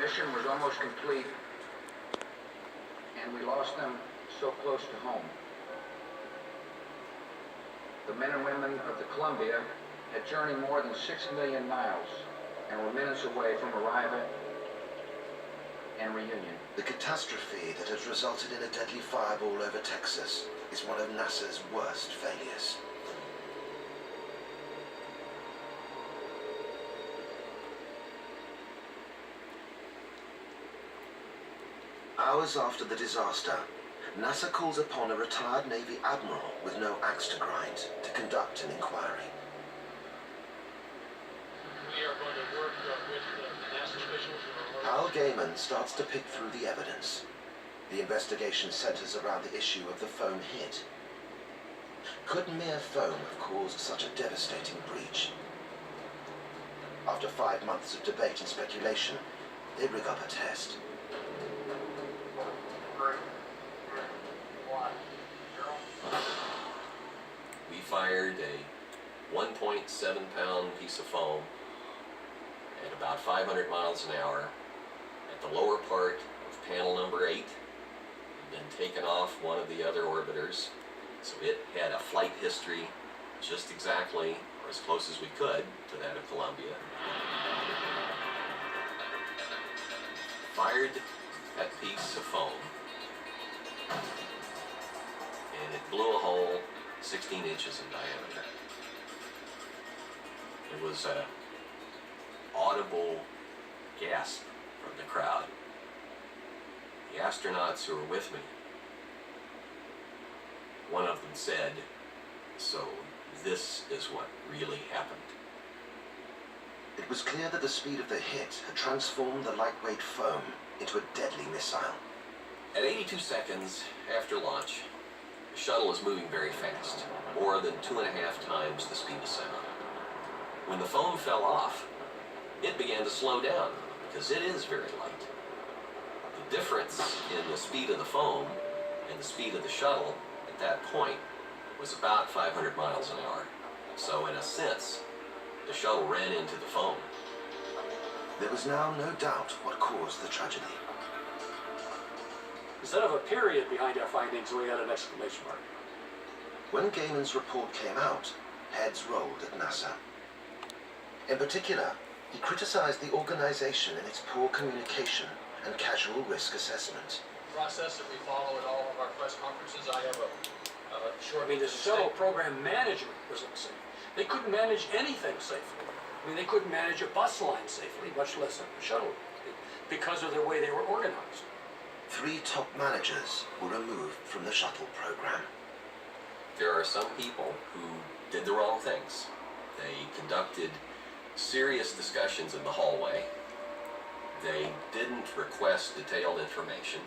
mission was almost complete, and we lost them so close to home. The men and women of the Columbia had journeyed more than 6 million miles and were minutes away from arrival and reunion. The catastrophe that has resulted in a deadly fireball over Texas is one of NASA's worst failures. Hours after the disaster, NASA calls upon a retired Navy admiral with no axe to grind to conduct an inquiry. We are going to work with the NASA officials. Al Gaiman starts to pick through the evidence. The investigation centers around the issue of the foam hit. Could mere foam have caused such a devastating breach? After 5 months of debate and speculation, they rig up a test. We fired a 1.7-pound piece of foam at about 500 miles an hour at the lower part of panel number 8, and then taken off one of the other orbiters. So it had a flight history just exactly, or as close as we could, to that of Columbia. Fired that piece of foam, and it blew a hole 16 inches in diameter. It was a audible gasp from the crowd. The astronauts who were with me, one of them said, "So this is what really happened." It was clear that the speed of the hit had transformed the lightweight foam into a deadly missile. At 82 seconds after launch, the shuttle is moving very fast, more than 2.5 times the speed of sound. When the foam fell off, it began to slow down because it is very light. The difference in the speed of the foam and the speed of the shuttle at that point was about 500 miles an hour. So in a sense, the shuttle ran into the foam. There was now no doubt what caused the tragedy. Instead of a period behind our findings, we had an exclamation mark. When Gaiman's report came out, heads rolled at NASA. In particular, he criticized the organization and its poor communication and casual risk assessment. Process that we follow at all of our press conferences. I have a short. The shuttle program management was unsafe. They couldn't manage anything safely. They couldn't manage a bus line safely, much less a shuttle, because of the way they were organized. 3 top managers were removed from the shuttle program. There are some people who did the wrong things. They conducted serious discussions in the hallway. They didn't request detailed information.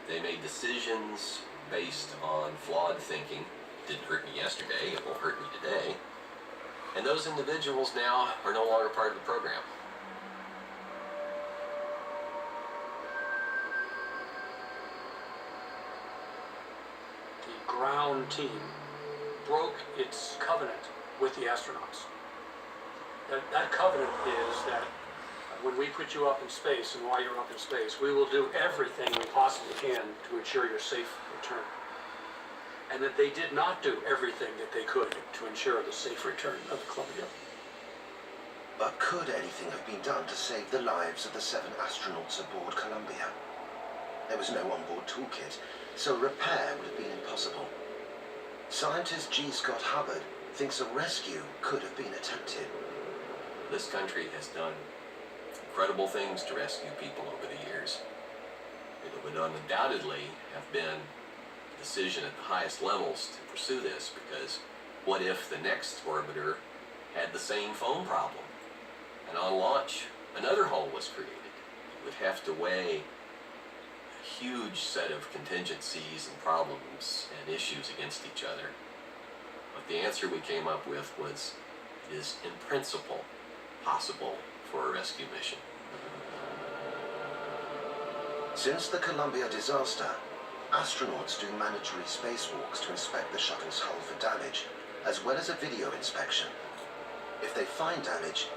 They made decisions based on flawed thinking. Didn't hurt me yesterday, it won't hurt me today. And those individuals now are no longer part of the program. The ground team broke its covenant with the astronauts. That covenant is that when we put you up in space and while you're up in space, we will do everything we possibly can to ensure your safe return. And that they did not do everything that they could to ensure the safe return of the Columbia. But could anything have been done to save the lives of the 7 astronauts aboard Columbia? There was no onboard toolkit, so repair would have been impossible. Scientist G. Scott Hubbard thinks a rescue could have been attempted. This country has done incredible things to rescue people over the years. It would undoubtedly have been a decision at the highest levels to pursue this, because what if the next orbiter had the same foam problem, and on launch another hole was created? You would have to weigh a huge set of contingencies and problems and issues against each other. But the answer we came up with was, it is in principle possible for a rescue mission. Since the Columbia disaster, astronauts do mandatory spacewalks to inspect the shuttle's hull for damage, as well as a video inspection. If they find damage,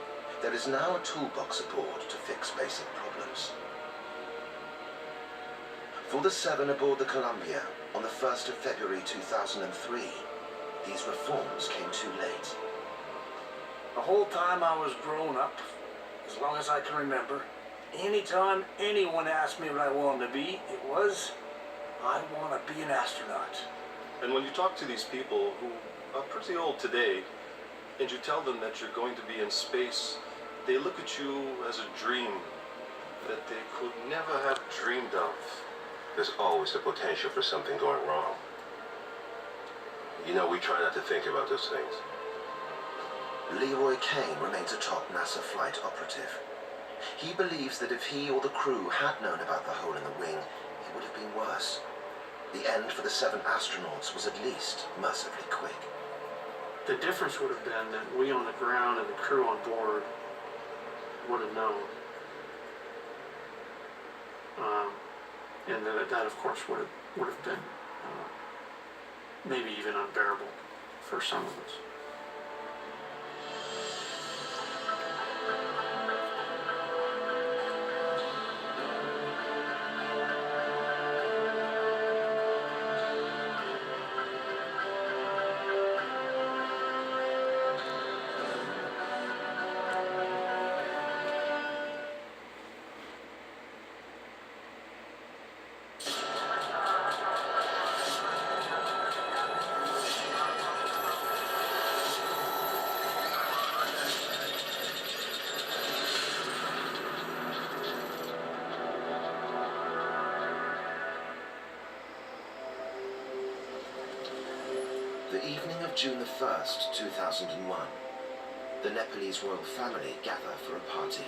There is now a toolbox aboard to fix basic problems. For the 7 aboard the Columbia on the 1st of February 2003, these reforms came too late. The whole time I was growing up, as long as I can remember, anytime anyone asked me what I wanted to be, it was, I want to be an astronaut. And when you talk to these people who are pretty old today, and you tell them that you're going to be in space, they look at you as a dream that they could never have dreamed of. There's always the potential for something going wrong. You know, we try not to think about those things. Leroy Kane remains a top NASA flight operative. He believes that if he or the crew had known about the hole in the wing, it would have been worse. The end for the 7 astronauts was at least mercifully quick. The difference would have been that we on the ground and the crew on board would have known. And that of course would have been maybe even unbearable for some of us. The evening of June the 1st, 2001, the Nepalese royal family gather for a party.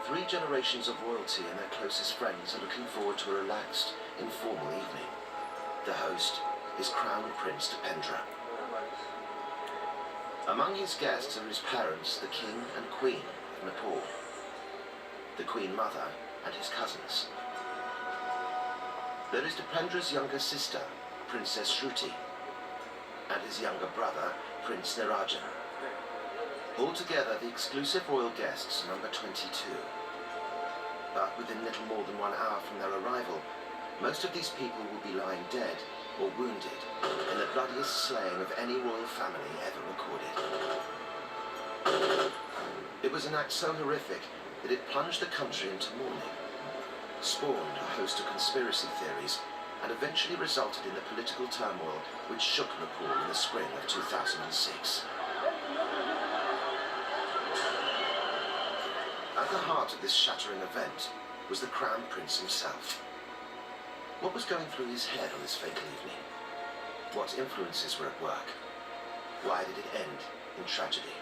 3 generations of royalty and their closest friends are looking forward to a relaxed, informal evening. The host is Crown Prince Dipendra. Among his guests are his parents, the King and Queen of Nepal, the Queen Mother and his cousins. There is Dipendra's younger sister, Princess Shruti, and his younger brother, Prince Nirajan. Altogether, the exclusive royal guests number 22. But within little more than 1 hour from their arrival, most of these people will be lying dead or wounded in the bloodiest slaying of any royal family ever recorded. It was an act so horrific that it plunged the country into mourning, spawned a host of conspiracy theories, and eventually resulted in the political turmoil which shook Nepal in the spring of 2006. At the heart of this shattering event was the Crown Prince himself. What was going through his head on this fatal evening? What influences were at work? Why did it end in tragedy?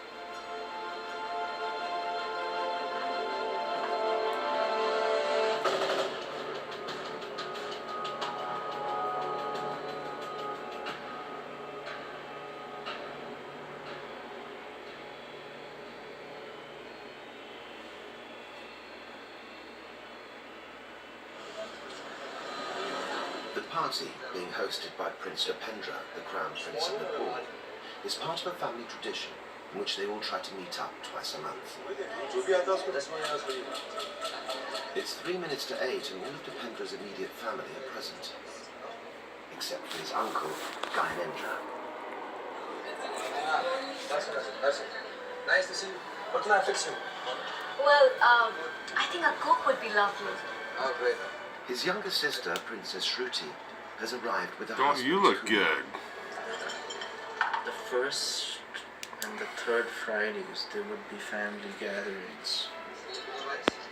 The party, being hosted by Prince Dipendra, the Crown Prince of Nepal, is part of a family tradition in which they all try to meet up twice a month. It's 3 minutes to 8 and all of Dipendra's immediate family are present, except for his uncle, Gyanendra. That's it. Nice to see you. What can I fix you? Well, I think a Coke would be lovely. Oh, great. His younger sister, Princess Shruti, has arrived with a Don't husband you look who- good? The first and the third Fridays, there would be family gatherings.